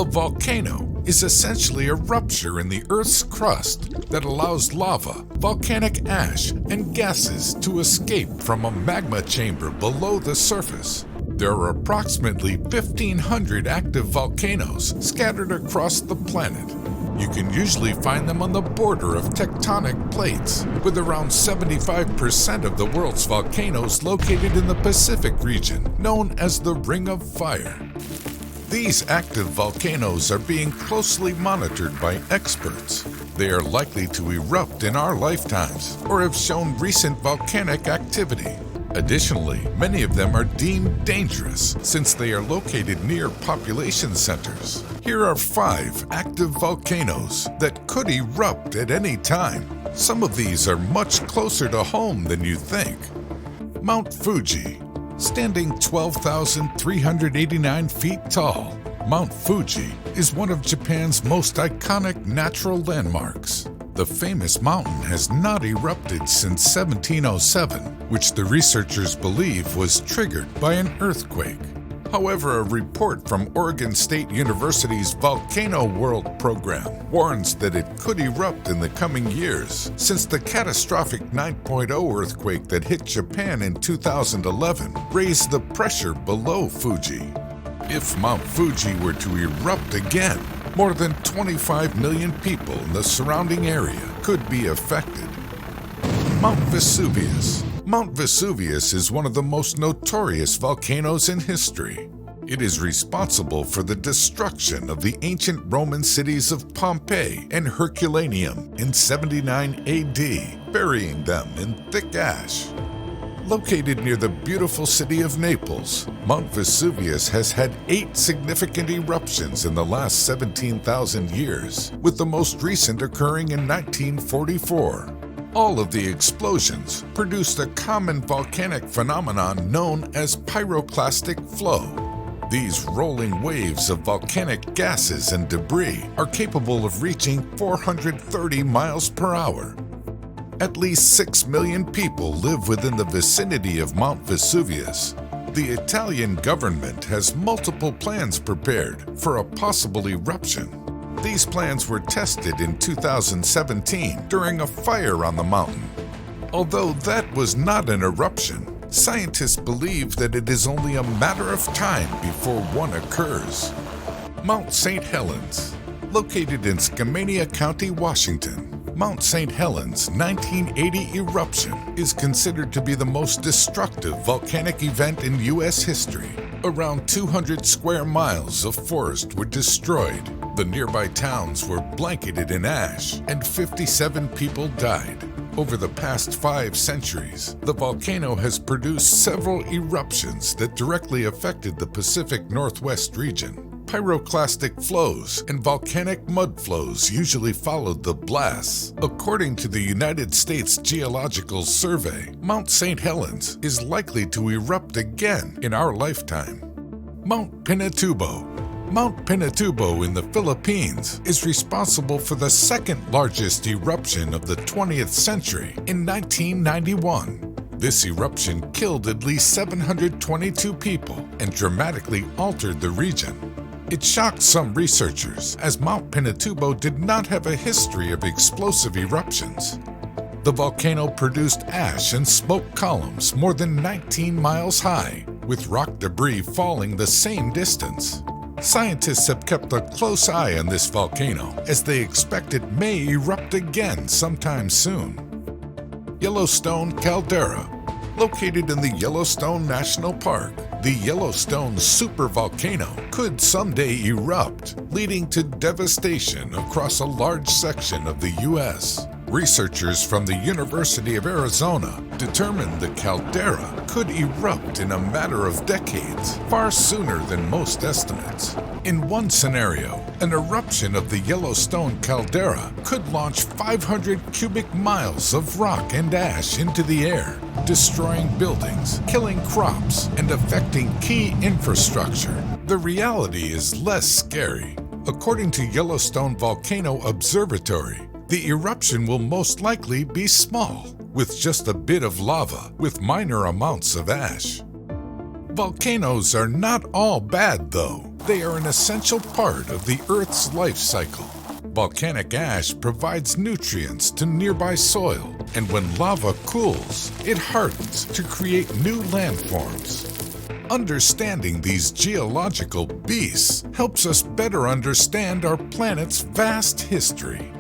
A volcano is essentially a rupture in the Earth's crust that allows lava, volcanic ash, and gases to escape from a magma chamber below the surface. There are approximately 1,500 active volcanoes scattered across the planet. You can usually find them on the border of tectonic plates, with around 75% of the world's volcanoes located in the Pacific region, known as the Ring of Fire. These active volcanoes are being closely monitored by experts. They are likely to erupt in our lifetimes or have shown recent volcanic activity. Additionally, many of them are deemed dangerous since they are located near population centers. Here are 5 active volcanoes that could erupt at any time. Some of these are much closer to home than you think. Mount Fuji. Standing 12,389 feet tall, Mount Fuji is one of Japan's most iconic natural landmarks. The famous mountain has not erupted since 1707, which the researchers believe was triggered by an earthquake. However, a report from Oregon State University's Volcano World program warns that it could erupt in the coming years, since the catastrophic 9.0 earthquake that hit Japan in 2011 raised the pressure below Fuji. If Mount Fuji were to erupt again, more than 25 million people in the surrounding area could be affected. Mount Vesuvius. Mount Vesuvius is one of the most notorious volcanoes in history. It is responsible for the destruction of the ancient Roman cities of Pompeii and Herculaneum in 79 AD, burying them in thick ash. Located near the beautiful city of Naples, Mount Vesuvius has had 8 significant eruptions in the last 17,000 years, with the most recent occurring in 1944. All of the explosions produced a common volcanic phenomenon known as pyroclastic flow. These rolling waves of volcanic gases and debris are capable of reaching 430 miles per hour. At least 6 million people live within the vicinity of Mount Vesuvius. The Italian government has multiple plans prepared for a possible eruption. These plans were tested in 2017 during a fire on the mountain. Although that was not an eruption, scientists believe that it is only a matter of time before one occurs. Mount St. Helens. Located in Skamania County, Washington, Mount St. Helens' 1980 eruption is considered to be the most destructive volcanic event in U.S. history. Around 200 square miles of forest were destroyed. The nearby towns were blanketed in ash, and 57 people died. Over the past 5 centuries, the volcano has produced several eruptions that directly affected the Pacific Northwest region. Pyroclastic flows and volcanic mud flows usually followed the blasts. According to the United States Geological Survey, Mount St. Helens is likely to erupt again in our lifetime. Mount Pinatubo. Mount Pinatubo in the Philippines is responsible for the second largest eruption of the 20th century in 1991. This eruption killed at least 722 people and dramatically altered the region. It shocked some researchers, as Mount Pinatubo did not have a history of explosive eruptions. The volcano produced ash and smoke columns more than 19 miles high, with rock debris falling the same distance. Scientists have kept a close eye on this volcano, as they expect it may erupt again sometime soon. Yellowstone Caldera. Located in the Yellowstone National Park, the Yellowstone supervolcano could someday erupt, leading to devastation across a large section of the U.S. Researchers from the University of Arizona determined the caldera could erupt in a matter of decades, far sooner than most estimates. In one scenario, an eruption of the Yellowstone caldera could launch 500 cubic miles of rock and ash into the air, destroying buildings, killing crops, and affecting key infrastructure. The reality is less scary. According to Yellowstone Volcano Observatory, the eruption will most likely be small, with just a bit of lava with minor amounts of ash. Volcanoes are not all bad, though. They are an essential part of the Earth's life cycle. Volcanic ash provides nutrients to nearby soil, and when lava cools, it hardens to create new landforms. Understanding these geological beasts helps us better understand our planet's vast history.